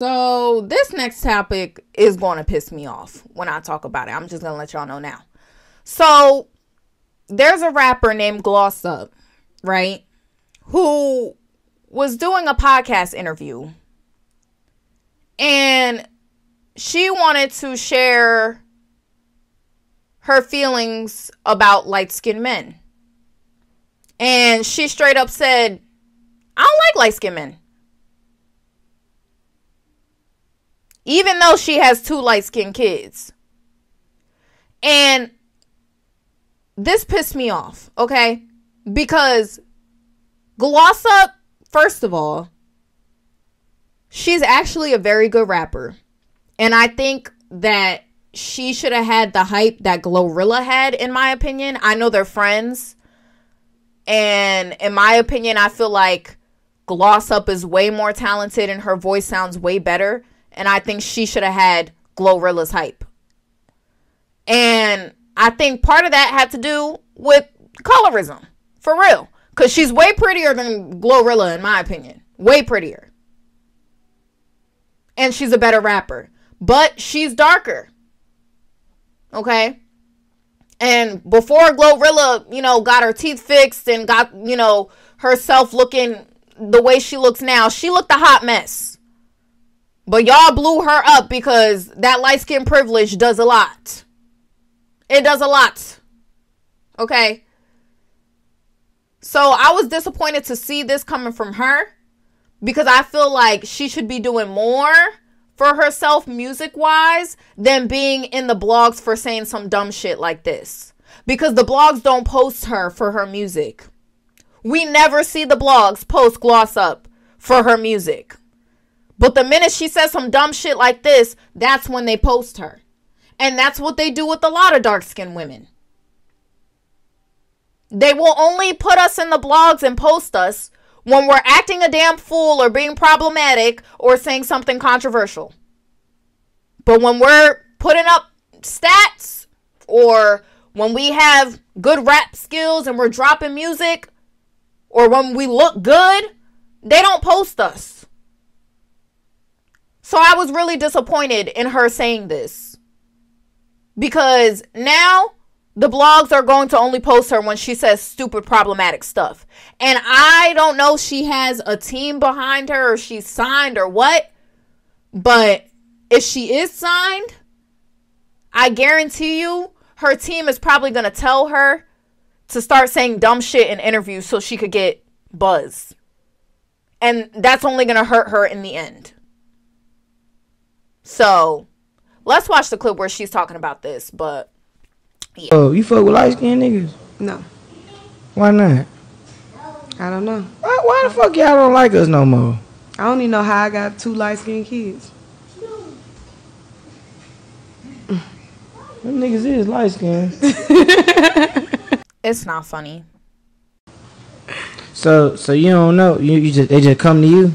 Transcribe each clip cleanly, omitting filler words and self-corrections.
So this next topic is going to piss me off when I talk about it. I'm just going to let y'all know now. So there's a rapper named Gloss Up, right? Who was doing a podcast interview. And she wanted to share her feelings about light-skinned men. And she straight up said, I don't like light-skinned men. Even though she has 2 light-skinned kids. And this pissed me off, okay? Because Gloss Up, first of all, she's actually a very good rapper. And I think that she should have had the hype that Glorilla had, in my opinion. I know they're friends. And in my opinion, I feel like Gloss Up is way more talented and her voice sounds way better. And I think she should have had Glorilla's hype. And I think part of that had to do with colorism. For real. Because she's way prettier than Glorilla, in my opinion. Way prettier. And she's a better rapper. But she's darker. Okay? And before Glorilla, got her teeth fixed and got, herself looking the way she looks now, she looked a hot mess. But y'all blew her up because that light skin privilege does a lot. It does a lot. Okay? So I was disappointed to see this coming from her. Because I feel like she should be doing more for herself music-wise than being in the blogs for saying some dumb shit like this. Because the blogs don't post her for her music. We never see the blogs post Gloss Up for her music. But the minute she says some dumb shit like this, that's when they post her. And that's what they do with a lot of dark-skinned women. They will only put us in the blogs and post us when we're acting a damn fool or being problematic or saying something controversial. But when we're putting up stats or when we have good rap skills and we're dropping music or when we look good, they don't post us. So I was really disappointed in her saying this. Because now the blogs are going to only post her when she says stupid problematic stuff. And I don't know if she has a team behind her or she's signed or what. But if she is signed, I guarantee you her team is probably going to tell her to start saying dumb shit in interviews so she could get buzz. And that's only going to hurt her in the end. So, let's watch the clip where she's talking about this, but yeah. Oh, you fuck with light-skinned niggas? No. Why not? I don't know. Why the fuck y'all don't like us no more? I don't even know how I got 2 light-skinned kids. Them niggas is light-skinned. It's not funny. So you don't know? They just come to you?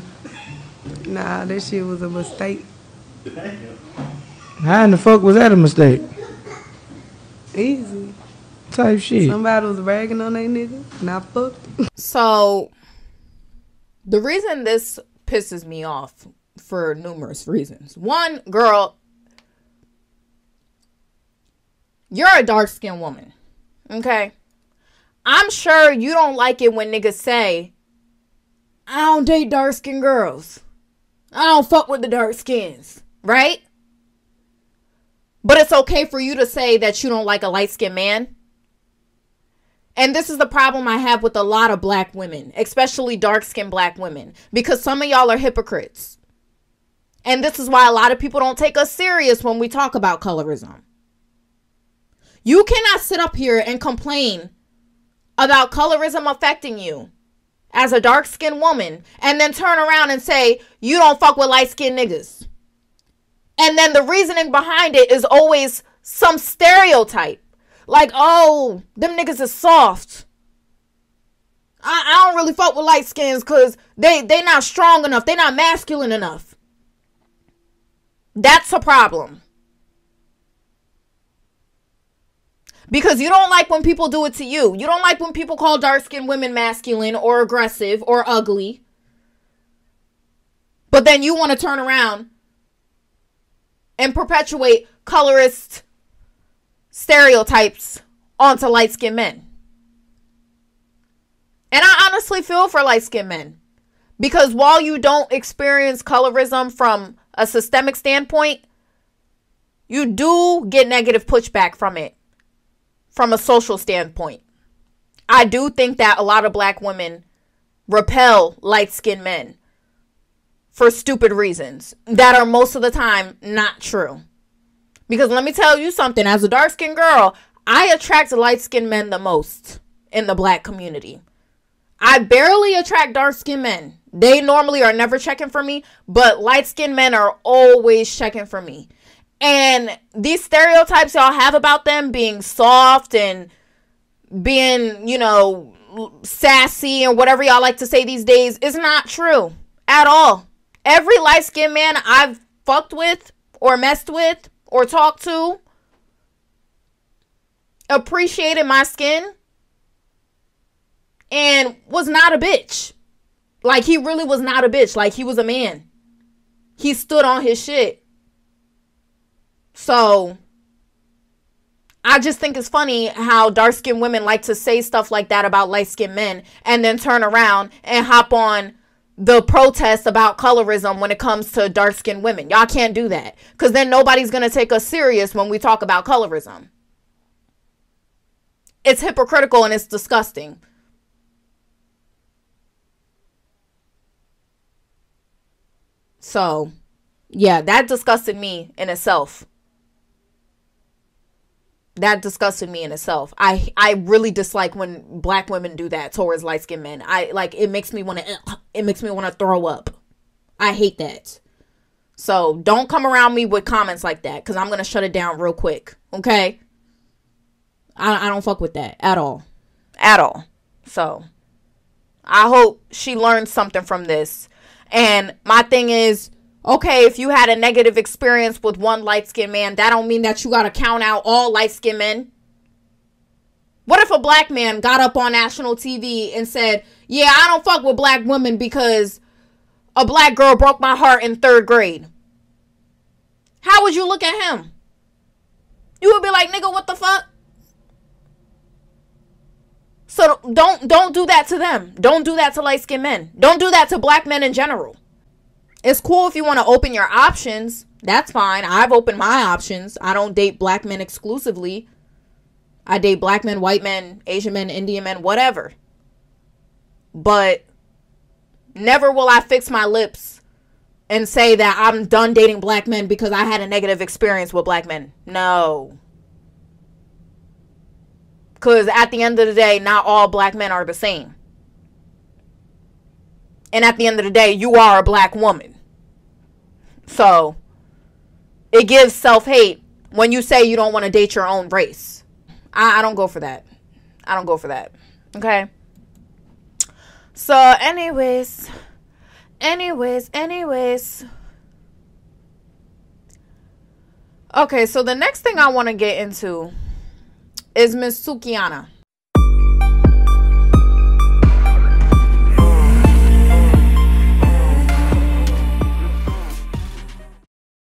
Nah, that shit was a mistake. How in the fuck was that a mistake? Easy. Type shit. Somebody was bragging on they nigga, and I fucked. So, the reason this pisses me off for numerous reasons. One, girl, you're a dark-skinned woman. Okay? I'm sure you don't like it when niggas say, I don't date dark-skinned girls. I don't fuck with the dark skins. Right? But it's okay for you to say that you don't like a light-skinned man. And this is the problem I have with a lot of black women, especially dark-skinned black women, because some of y'all are hypocrites. And this is why a lot of people don't take us serious when we talk about colorism. You cannot sit up here and complain about colorism affecting you as a dark-skinned woman and then turn around and say you don't fuck with light-skinned niggas. And then the reasoning behind it is always some stereotype. Like, oh, them niggas is soft. I don't really fuck with light skins because they not strong enough. They not masculine enough. That's a problem. Because you don't like when people do it to you. You don't like when people call dark-skinned women masculine or aggressive or ugly. But then you want to turn around and perpetuate colorist stereotypes onto light-skinned men. And I honestly feel for light-skinned men. Because while you don't experience colorism from a systemic standpoint, you do get negative pushback from it from a social standpoint. I do think that a lot of black women repel light-skinned men for stupid reasons that are most of the time not true. Because let me tell you something, as a dark-skinned girl, I attract light-skinned men the most in the black community. I barely attract dark-skinned men. They normally are never checking for me, but light-skinned men are always checking for me. And these stereotypes y'all have about them being soft and being, sassy and whatever y'all like to say these days is not true at all. Every light-skinned man I've fucked with or messed with or talked to appreciated my skin and was not a bitch. Like, he really was not a bitch. Like, he was a man. He stood on his shit. So, I just think it's funny how dark-skinned women like to say stuff like that about light-skinned men and then turn around and hop on the protest about colorism when it comes to dark-skinned women. Y'all can't do that. Because then nobody's going to take us serious when we talk about colorism. It's hypocritical and it's disgusting. So, yeah, that disgusted me in itself. That disgusted me in itself. I really dislike when black women do that towards light-skinned men. It makes me want to throw up. I hate that. So don't come around me with comments like that, because I'm going to shut it down real quick. Okay? I don't fuck with that at all. At all. So I hope she learned something from this. And my thing is, okay, if you had a negative experience with one light-skinned man, that don't mean that you got to count out all light-skinned men. What if a black man got up on national TV and said, yeah, I don't fuck with black women because a black girl broke my heart in 3rd grade? How would you look at him? You would be like, nigga, what the fuck? So don't do that to them. Don't do that to light-skinned men. Don't do that to black men in general. It's cool if you want to open your options. That's fine. I've opened my options. I don't date black men exclusively. I date black men, white men, Asian men, Indian men, whatever. But never will I fix my lips and say that I'm done dating black men because I had a negative experience with black men. No. Because at the end of the day, not all black men are the same. And at the end of the day, you are a black woman. So, it gives self-hate when you say you don't want to date your own race. I don't go for that. I don't go for that. Okay? So, anyways. Okay, so the next thing I want to get into is Miss Sukihana.